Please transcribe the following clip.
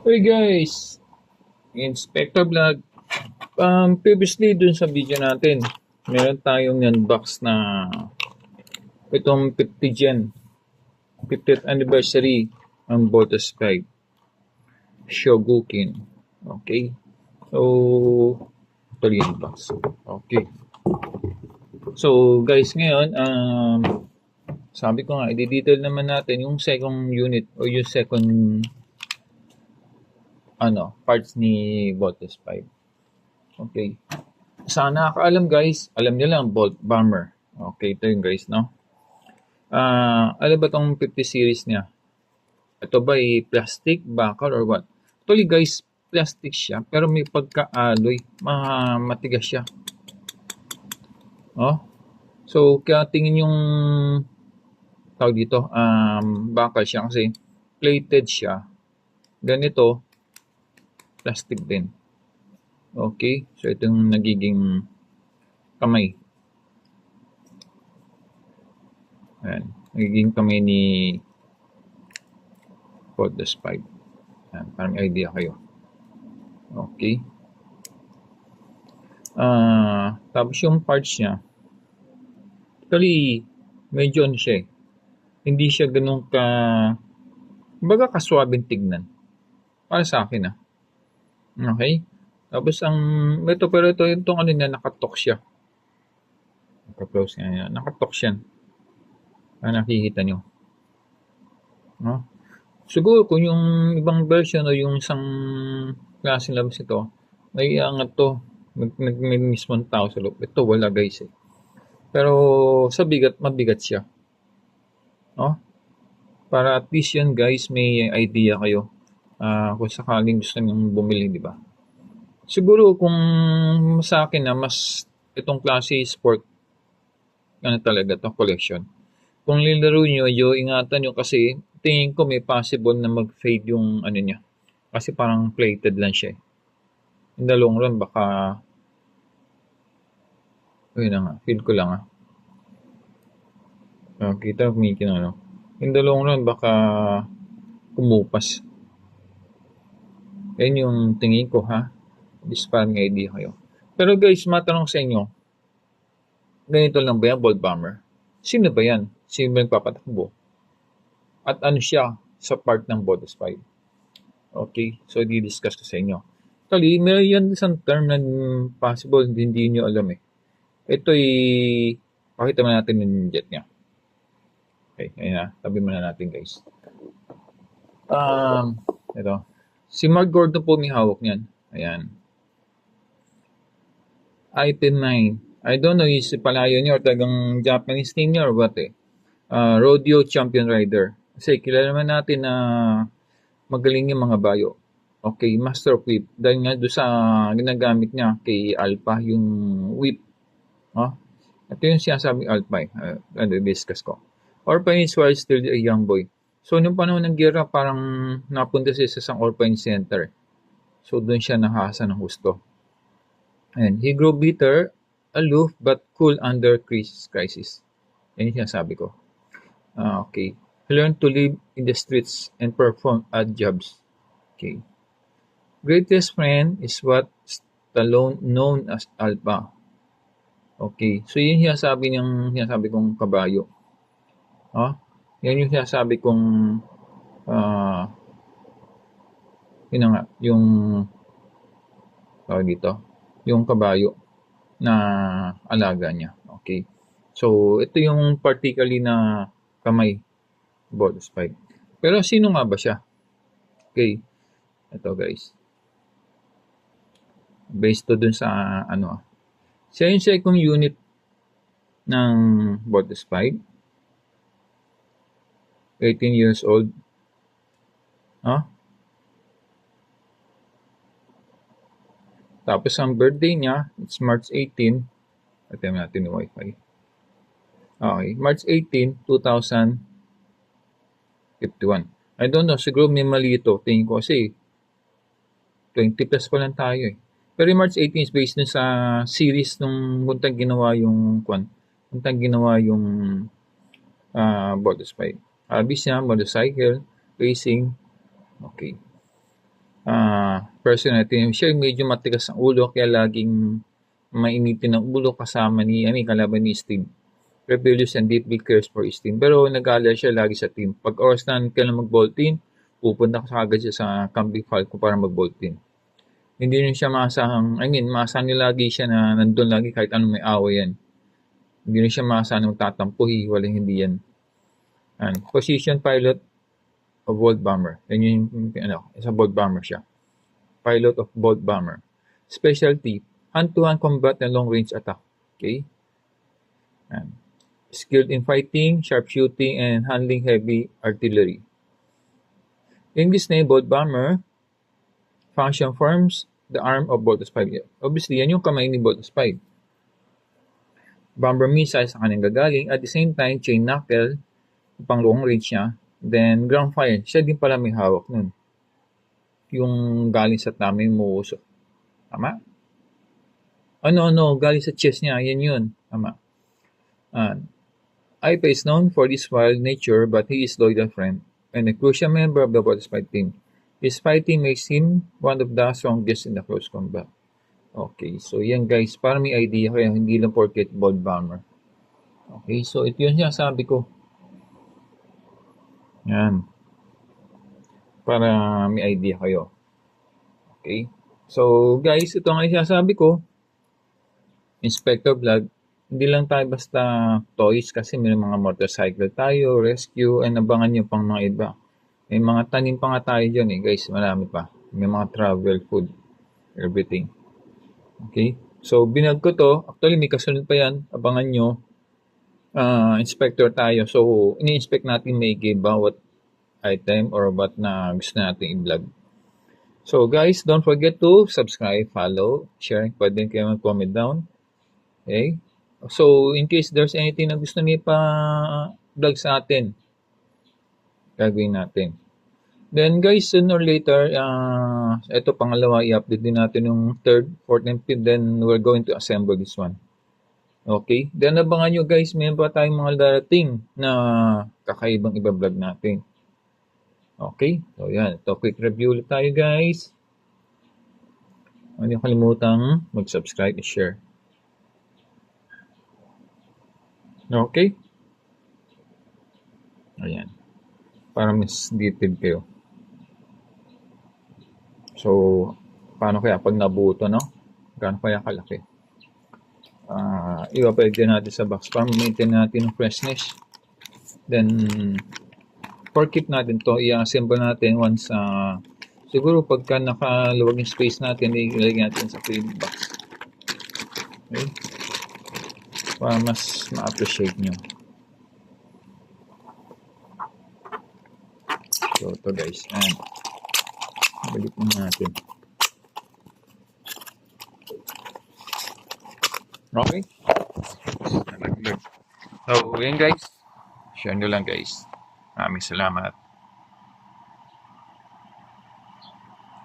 Hey guys, Inspector Vlog. Previously dun sa video natin, meron tayong unbox na itong 50 Gen, 50th anniversary ng Voltus 5 Shogokin. Okay. So, tuloy unbox. Okay. So, guys, ngayon, sabi ko nga, i-detail naman natin yung second unit o yung second parts ni Voltus 5. Okay. Sa nakakaalam guys, alam niyo lang, Bolt Bomber. Okay, ito yung guys, no? Alam ba tong 50 series niya? Ito ba ay plastic, bakal, or what? Actually guys, plastic siya, pero may pagka-alloy. Matigas siya. Oh? So, kaya tingin yung tawag dito, bakal siya kasi plated siya. Ganito, plastic din. Okay? So, ito yung nagiging kamay. Ayan. Nagiging kamay ni Voltus 5. Ayan, parang idea kayo. Okay. Tapos yung parts niya, actually, medyo ano siya eh. Hindi siya ganun baga kaswabing tignan. Para sa akin ah. Okay? Tapos pero ito itong ano niya, nakatok siya. Naka-close niya. Nakatok siya. Nakikita nyo. No? Siguro kung yung ibang version o yung isang klase labas ito, may angat to. May mismong tao sa loob. Ito wala guys eh. Pero sa bigat, mabigat siya. No? Para at least yan guys, may idea kayo. Kung sakaling gusto nyo bumili, di ba? Siguro kung sa akin na mas itong klase sport, ano talaga to collection. Kung lilaro nyo, ingatan nyo kasi tingin ko may possible na mag-fade yung ano niya. Kasi parang plated lang siya eh. In the long run, baka ayun na nga, feel ko lang kita kumikin ano. In the long run, baka kumupas. Yan yung tingin ko ha. This parang idea kayo. Pero guys, matanong sa inyo, ganito lang ba yan, Bolt Bomber? Sino ba yan? Sino ba nagpapatakbo? At ano siya sa part ng Voltus 5? Okay, so di-discuss ko sa inyo. Actually, may yan isang term na possible hindi nyo alam eh. Ito pakita mo natin yung jet niya. Okay, ayun na. Tabi muna natin guys. Ito. Si Mark Gordon po may hawak niyan. Ayan. Item 9. I don't know is palayo niya or talagang Japanese name niya or what eh. Rodeo Champion Rider. Kasi kilala naman natin na magaling yung mga bayo. Okay, Master of Whip. Dahil nga doon sa ginagamit niya kay Alpha, yung whip. Ito yung sinasabing Alpha discuss ko. Orphanage while still a young boy. So, nung panahon ng gera, parang napunta siya sa isang orphanage center. So, doon siya nakahasa ng gusto. And he grew bitter, aloof, but cool under crisis. Yan yung sinasabi ko. Okay. He learned to live in the streets and perform odd jobs. Okay. Greatest friend is what Stallone known as Alpha. Okay. So, yun yung sinasabi kong kabayo. Yan yung sinasabi kong yun na nga, yung dito, yung kabayo na alaga niya. Okay. So, ito yung particularly na kamay Voltus 5. Pero sino nga ba siya? Okay. Ito guys. Based to dun sa siya yung second unit ng Voltus 5. 18 years old. Tapos ang birthday niya, it's March 18. Attempt natin yung wifi. Okay, March 18, 2051. I don't know, siguro may mali ito. Tingin ko kasi 20 plus pa lang tayo eh. Pero yung March 18 is based dun sa series nung buntang ginawa yung Voltus 5. Hobbies niya, motorcycle, racing. Okay. person natin. Siya medyo matigas ang ulo kaya laging mainitin ang ulo kasama ni kalaban ni Steve. Rebellious and deeply cares for his team. Pero nag-aalala siya lagi sa team. Pag oras na kailan mag-bolting, pupunta ka agad siya sa Camping Falcon para mag-bolting. Hindi rin siya maasahang, maasahan niya lagi siya na nandun lagi kahit anong may away yan. Hindi rin siya maasahan na magtatampuhi, walang hindi yan. Position pilot of Bolt Bomber. Yan yung, isa Bolt Bomber siya. Pilot of Bolt Bomber. Specialty, hand-to-hand combat and long-range attack. Okay? Skilled in fighting, sharpshooting, and handling heavy artillery. English name Bolt Bomber. Function forms the arm of Boltus 5. Obviously, yan yung kamay ni Boltus 5. Bomber missile sa kanyang gagaling. At the same time, chain knuckle, pang long range niya. Then, ground fire. Siya din pala may hawak nun. Yung galing sa tama yung muusok. Tama? Galing sa chest niya. Yan yun. Tama. Aipa is known for his wild nature, but he is loyal friend and a crucial member of the Boltus 5 team. His fighting makes him one of the strongest in the close combat. Okay, so yan guys, para may idea kayo, hindi lang porket Bolt Bomber. Okay, so ito yun sabi ko. Yan. Para may idea kayo. Okay, so guys, ito nga sabi ko. Inspector Vlog, hindi lang tayo basta toys kasi may mga motorcycle tayo, rescue, and abangan nyo pang mga iba. May mga tanim pa nga tayo dyan guys, marami pa. May mga travel, food, everything. Okay, so binag ko to. Actually, may kasunod pa yan. Abangan nyo. Inspector tayo. So, ini-inspect natin may bawat item or what na gusto natin i-vlog. So, guys, don't forget to subscribe, follow, share. Pwede kayo mag-comment down. Okay, so in case there's anything na gusto niyo pa-vlog sa atin, gagawin natin. Then guys, sooner or later, ito pangalawa, i-update din natin yung 3rd, 4th, and 5th. Then we're going to assemble this one. Okay? Then abangan nyo guys, mayroon pa tayong mga darating na kakaibang iba-vlog natin. Okay? So yan, ito quick review ulit tayo guys. Huwag niyo kalimutang mag-subscribe and share. Okay? Ayan. Para mas detailed kayo. So, paano kaya pag nabuto, no? Gaano kaya kalaki? Iwapagyan natin sa box para maintain natin yung freshness. Then, for keep natin to, i-assemble natin once, siguro pagka nakaluwag yung space natin, ilagay natin sa clean box. Okay? Para mas ma-appreciate nyo. So, ito guys. And, balik natin. Okay? So, yun guys. Share nyo lang guys. Maraming salamat.